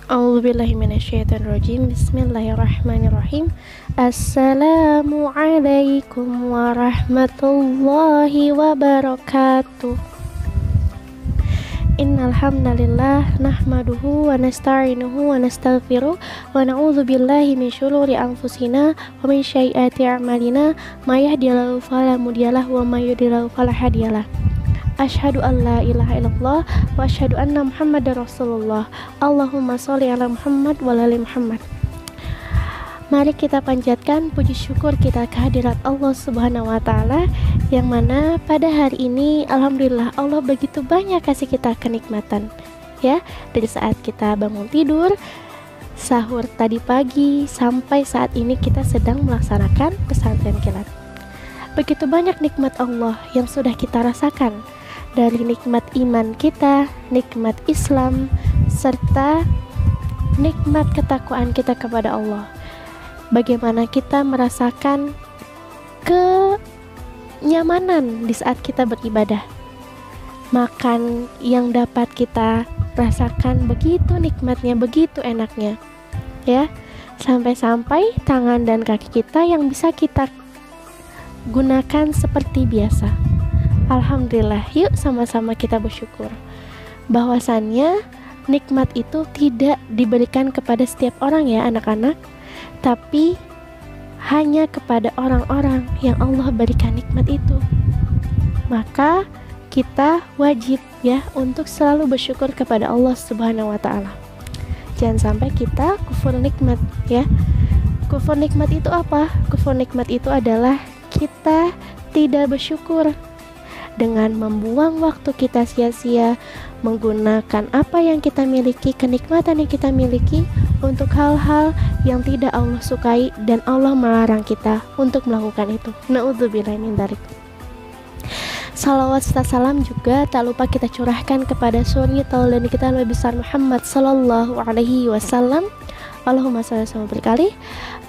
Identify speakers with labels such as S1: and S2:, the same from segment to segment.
S1: A'udzubillahiminasyaitonirrajim. Bismillahirrahmanirrahim. Assalamualaikum warahmatullahi wabarakatuh. Innal hamdalillah nahmaduhu wa nasta'inuhu wa nastaghfiruh wa na'udzubillahi min syururi anfusina wa min sayyiati a'malina may yahdihillahu fala mudhillalah wa may yudhlil fala hadiyalah. Asyhadu an la ilaha illallah wa asyhadu anna Muhammadar Rasulullah. Allahumma sholli ala Muhammad wa ala ali Muhammad. Mari kita panjatkan puji syukur kita kehadirat Allah Subhanahu wa taala, yang mana pada hari ini alhamdulillah Allah begitu banyak kasih kita kenikmatan, ya, dari saat kita bangun tidur, sahur tadi pagi, sampai saat ini kita sedang melaksanakan pesantren kilat. Begitu banyak nikmat Allah yang sudah kita rasakan, dari nikmat iman kita, nikmat Islam, serta nikmat ketakwaan kita kepada Allah. Bagaimana kita merasakan kenyamanan di saat kita beribadah. Makan yang dapat kita rasakan begitu nikmatnya, begitu enaknya, ya. Sampai-sampai tangan dan kaki kita yang bisa kita gunakan seperti biasa. Alhamdulillah, yuk sama-sama kita bersyukur bahwasannya nikmat itu tidak diberikan kepada setiap orang, ya anak-anak, tapi hanya kepada orang-orang yang Allah berikan nikmat itu. Maka kita wajib, ya, untuk selalu bersyukur kepada Allah Subhanahu wa taala. Jangan sampai kita kufur nikmat, ya. Kufur nikmat itu apa? Kufur nikmat itu adalah kita tidak bersyukur dengan membuang waktu kita sia-sia, menggunakan apa yang kita miliki, kenikmatan yang kita miliki untuk hal-hal yang tidak Allah sukai dan Allah melarang kita untuk melakukan itu. Na'udzubillahi min dzalik. Salawat serta salam juga tak lupa kita curahkan kepada suri tauladan kita Nabi besar Muhammad sallallahu alaihi wasallam. Allahumma shalli wa berkali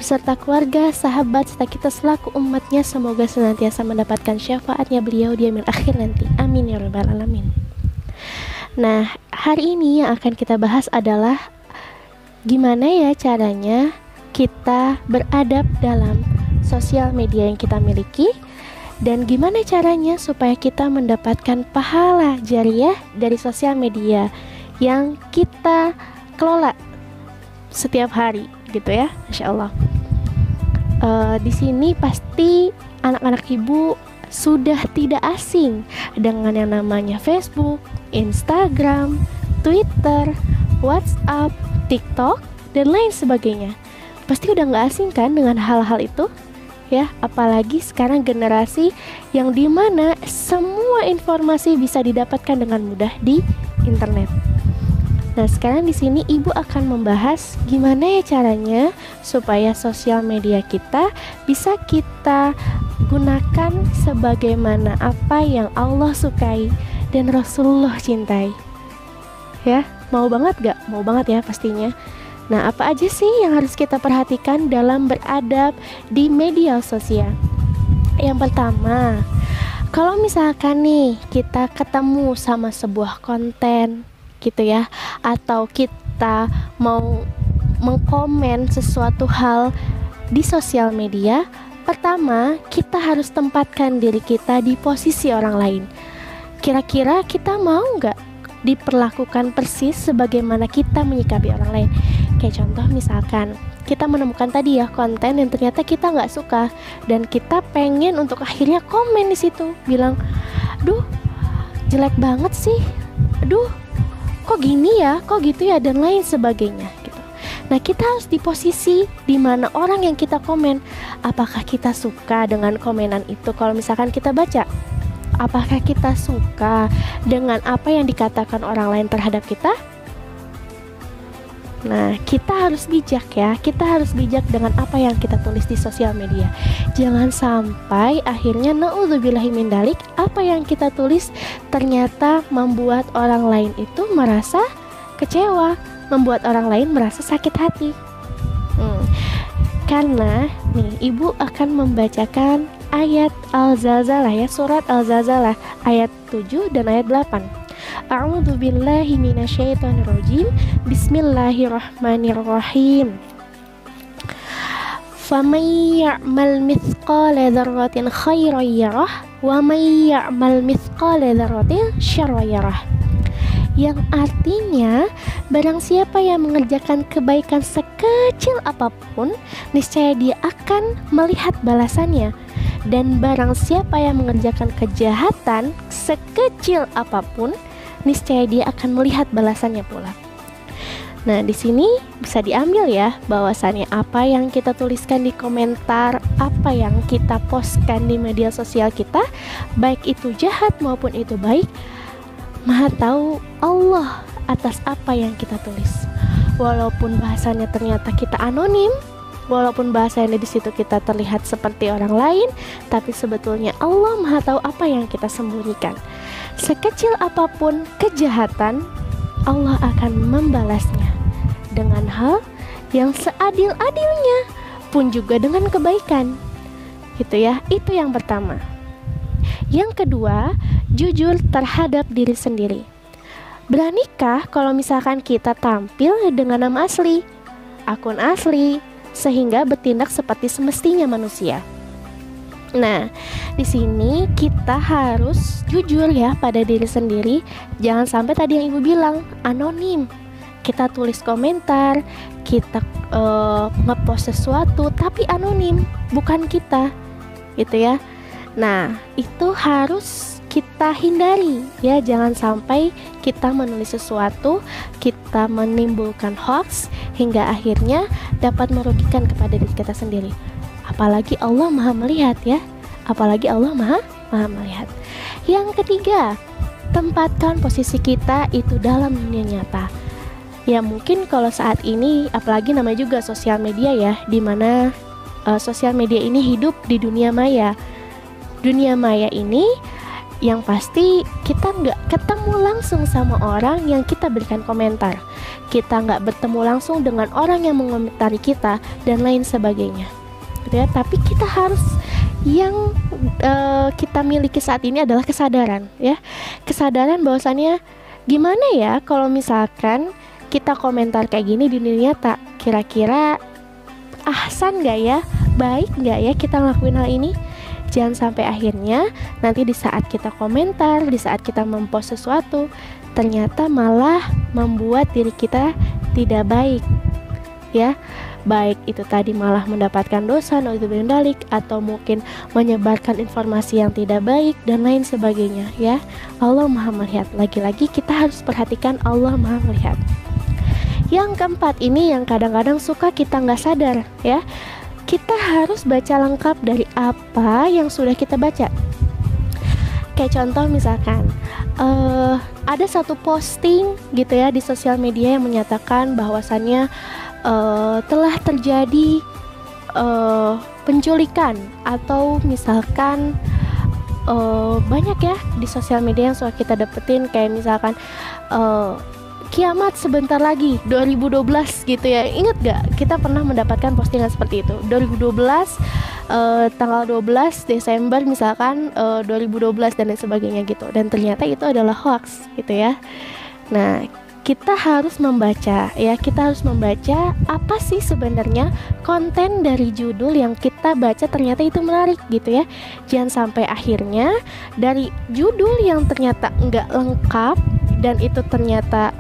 S1: beserta keluarga, sahabat, serta kita selaku umatnya, semoga senantiasa mendapatkan syafaatnya beliau di yaumil akhir nanti. Amin ya rabbal alamin. Nah, hari ini yang akan kita bahas adalah gimana ya caranya kita beradab dalam sosial media yang kita miliki, dan gimana caranya supaya kita mendapatkan pahala jariah dari sosial media yang kita kelola setiap hari, gitu ya, Masya Allah. Di sini pasti anak-anak ibu sudah tidak asing dengan yang namanya Facebook, Instagram, Twitter, WhatsApp, TikTok, dan lain sebagainya. Pasti udah nggak asing kan dengan hal-hal itu, ya. Apalagi sekarang generasi yang dimana semua informasi bisa didapatkan dengan mudah di internet. Nah, sekarang di sini ibu akan membahas gimana ya caranya supaya sosial media kita bisa kita gunakan sebagaimana apa yang Allah sukai dan Rasulullah cintai. Ya, mau banget gak? Mau banget ya pastinya. Nah, apa aja sih yang harus kita perhatikan dalam beradab di media sosial? Yang pertama, kalau misalkan nih kita ketemu sama sebuah konten gitu ya, atau kita mau mengkomen sesuatu hal di sosial media, pertama kita harus tempatkan diri kita di posisi orang lain. Kira-kira kita mau nggak diperlakukan persis sebagaimana kita menyikapi orang lain? Kayak contoh misalkan kita menemukan tadi ya konten yang ternyata kita nggak suka, dan kita pengen untuk akhirnya komen di situ, bilang, "Duh, jelek banget sih. Duh, kok gini ya, kok gitu ya," dan lain sebagainya gitu. Nah, kita harus di posisi dimana orang yang kita komen, apakah kita suka dengan komenan itu? Kalau misalkan kita baca, apakah kita suka dengan apa yang dikatakan orang lain terhadap kita? Nah, kita harus bijak ya, kita harus bijak dengan apa yang kita tulis di sosial media. Jangan sampai akhirnya na'udzubillahi min dzalik, apa yang kita tulis ternyata membuat orang lain itu merasa kecewa, membuat orang lain merasa sakit hati. Karena nih, ibu akan membacakan ayat Al-Zalzalah ya, surat Al-Zalzalah ayat 7 dan ayat 8. A'udzu billahi minasyaitonir rajim. Bismillahirrahmanirrahim. Faman ya'mal mithqala dzarratin khairan yarah wa man ya'mal mithqala dzarratin syarran yarah. Yang artinya, barang siapa yang mengerjakan kebaikan sekecil apapun, niscaya dia akan melihat balasannya. Dan barang siapa yang mengerjakan kejahatan sekecil apapun, niscaya dia akan melihat balasannya pula. Nah, di sini bisa diambil ya bahwasannya apa yang kita tuliskan di komentar, apa yang kita postkan di media sosial kita, baik itu jahat maupun itu baik, Maha tahu Allah atas apa yang kita tulis. Walaupun bahasanya ternyata kita anonim, walaupun bahasanya di situ kita terlihat seperti orang lain, tapi sebetulnya Allah Maha tahu apa yang kita sembunyikan. Sekecil apapun kejahatan, Allah akan membalasnya dengan hal yang seadil-adilnya, pun juga dengan kebaikan. Gitu ya, itu yang pertama. Yang kedua, jujur terhadap diri sendiri. Beranikah kalau misalkan kita tampil dengan nama asli, akun asli, sehingga bertindak seperti semestinya manusia? Nah, di sini kita harus jujur ya pada diri sendiri. Jangan sampai tadi yang ibu bilang anonim. Kita tulis komentar, kita ngepost sesuatu, tapi anonim, bukan kita, gitu ya. Nah, itu harus kita hindari ya, jangan sampai kita menulis sesuatu, kita menimbulkan hoax hingga akhirnya dapat merugikan kepada diri kita sendiri. Apalagi Allah Maha melihat ya, apalagi Allah Maha melihat. Yang ketiga, tempatkan posisi kita itu dalam dunia nyata. Ya mungkin kalau saat ini, apalagi namanya juga sosial media ya, dimana sosial media ini hidup di dunia maya. Dunia maya ini yang pasti kita nggak ketemu langsung sama orang yang kita berikan komentar, kita nggak bertemu langsung dengan orang yang mengomentari kita dan lain sebagainya, gitu ya. Tapi kita harus yang kita miliki saat ini adalah kesadaran ya, kesadaran bahwasannya gimana ya kalau misalkan kita komentar kayak gini di dunia nyata, kira-kira ahsan nggak ya, baik nggak ya kita ngelakuin hal ini. Jangan sampai akhirnya nanti di saat kita komentar, di saat kita mempost sesuatu, ternyata malah membuat diri kita tidak baik ya. Baik itu tadi malah mendapatkan dosa, naudzubillahi, atau mungkin menyebarkan informasi yang tidak baik dan lain sebagainya ya. Allah Maha melihat. Lagi-lagi kita harus perhatikan Allah Maha melihat. Yang keempat ini yang kadang-kadang suka kita nggak sadar ya. Kita harus baca lengkap dari apa yang sudah kita baca. Kayak contoh misalkan ada satu posting gitu ya di sosial media yang menyatakan bahwasannya telah terjadi penculikan, atau misalkan banyak ya di sosial media yang suka kita dapetin, kayak misalkan kiamat sebentar lagi 2012 gitu ya. Ingat gak kita pernah mendapatkan postingan seperti itu 2012 tanggal 12 Desember misalkan 2012 dan lain sebagainya gitu, dan ternyata itu adalah hoax gitu ya. Nah, kita harus membaca ya, kita harus membaca apa sih sebenarnya konten dari judul yang kita baca, ternyata itu menarik gitu ya. Jangan sampai akhirnya dari judul yang ternyata nggak lengkap dan itu ternyata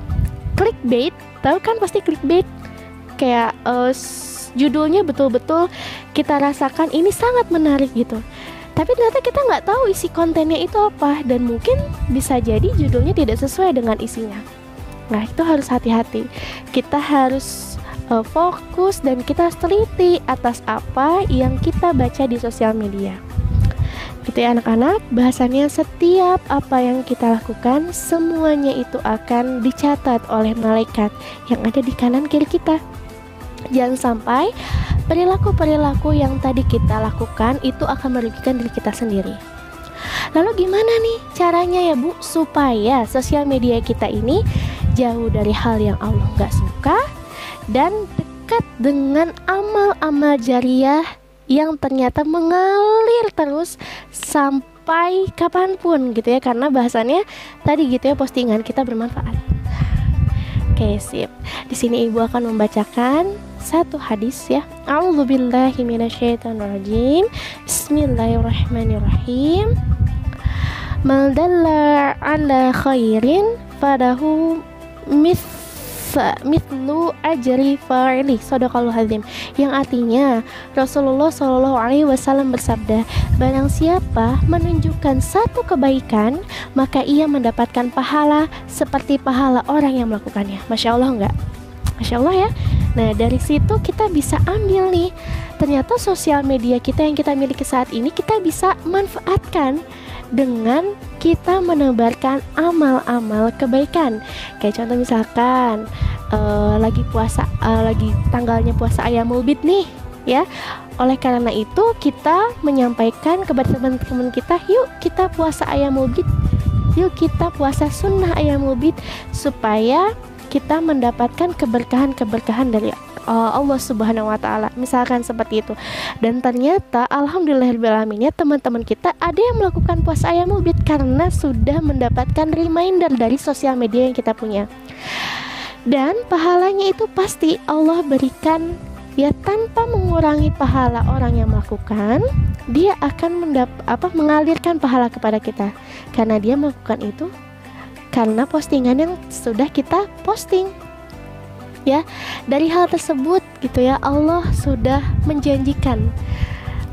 S1: clickbait. Tahu kan pasti clickbait, kayak judulnya betul-betul kita rasakan ini sangat menarik gitu, tapi ternyata kita nggak tahu isi kontennya itu apa, dan mungkin bisa jadi judulnya tidak sesuai dengan isinya. Nah, itu harus hati-hati. Kita harus fokus dan kita harus teliti atas apa yang kita baca di sosial media. Gitu ya anak-anak, bahasanya setiap apa yang kita lakukan semuanya itu akan dicatat oleh malaikat yang ada di kanan kiri kita. Jangan sampai perilaku-perilaku yang tadi kita lakukan itu akan merugikan diri kita sendiri. Lalu gimana nih caranya ya Bu, supaya sosial media kita ini jauh dari hal yang Allah gak suka dan dekat dengan amal-amal jariah yang ternyata mengalir terus sampai kapanpun gitu ya, karena bahasannya tadi gitu ya, postingan kita bermanfaat. Oke, sip. Di sini ibu akan membacakan satu hadis ya. A'udzubillahi minasyaitonirrajim. Bismillahirrahmanirrahim. Man dalla ala khairin fadahu mithlu ajri fa'ili, shadaqallahu azim. Yang artinya Rasulullah Shallallahu alaihi wasallam bersabda, barang siapa menunjukkan satu kebaikan, maka ia mendapatkan pahala seperti pahala orang yang melakukannya. Masya Allah enggak? Masya Allah ya. Nah, dari situ kita bisa ambil nih, ternyata sosial media kita yang kita miliki saat ini kita bisa manfaatkan dengan kita menebarkan amal-amal kebaikan. Kayak contoh misalkan lagi puasa, lagi tanggalnya puasa Ayyamul Bid nih ya. Oleh karena itu kita menyampaikan kepada teman-teman kita, yuk kita puasa Ayyamul Bid, yuk kita puasa sunnah Ayyamul Bid, supaya kita mendapatkan keberkahan-keberkahan dari Allah Subhanahu wa taala. Misalkan seperti itu. Dan ternyata alhamdulillahirobbilalamin, teman-teman kita ada yang melakukan puasa Ayyamul Bid karena sudah mendapatkan reminder dari sosial media yang kita punya. Dan pahalanya itu pasti Allah berikan ya, tanpa mengurangi pahala orang yang melakukan. Dia akan mengalirkan pahala kepada kita karena dia melakukan itu karena postingan yang sudah kita posting. Ya, dari hal tersebut gitu ya, Allah sudah menjanjikan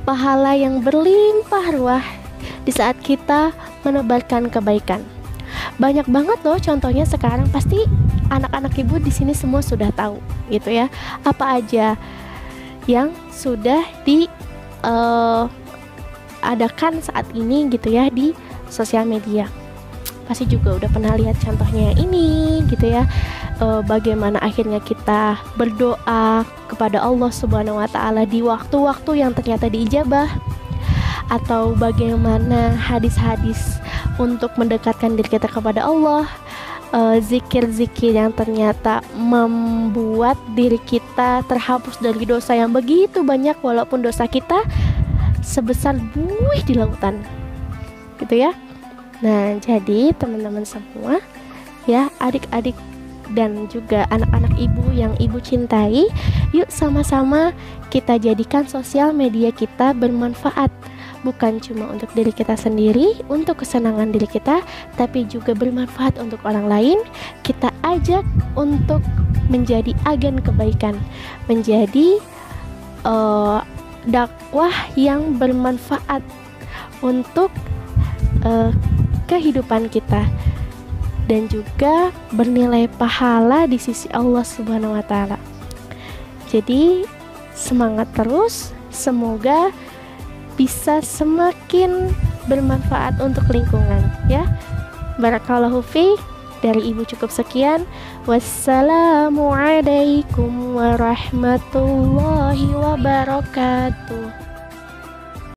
S1: pahala yang berlimpah ruah di saat kita menebarkan kebaikan. Banyak banget loh contohnya sekarang, pasti anak-anak ibu di sini semua sudah tahu gitu ya, apa aja yang sudah diadakan saat ini gitu ya di sosial media. Pasti juga udah pernah lihat contohnya ini gitu ya, bagaimana akhirnya kita berdoa kepada Allah Subhanahu wa taala di waktu-waktu yang ternyata diijabah, atau bagaimana hadis-hadis untuk mendekatkan diri kita kepada Allah, zikir-zikir yang ternyata membuat diri kita terhapus dari dosa yang begitu banyak, walaupun dosa kita sebesar buih di lautan gitu ya. Nah, jadi teman-teman semua ya, adik-adik dan juga anak-anak ibu yang ibu cintai, yuk sama-sama kita jadikan sosial media kita bermanfaat, bukan cuma untuk diri kita sendiri, untuk kesenangan diri kita, tapi juga bermanfaat untuk orang lain. Kita ajak untuk menjadi agen kebaikan, menjadi dakwah yang bermanfaat untuk kehidupan kita, dan juga bernilai pahala di sisi Allah Subhanahu wa taala. Jadi semangat terus, semoga bisa semakin bermanfaat untuk lingkungan ya. Barakallahu fiik. Dari ibu cukup sekian. Wassalamualaikum warahmatullahi wabarakatuh.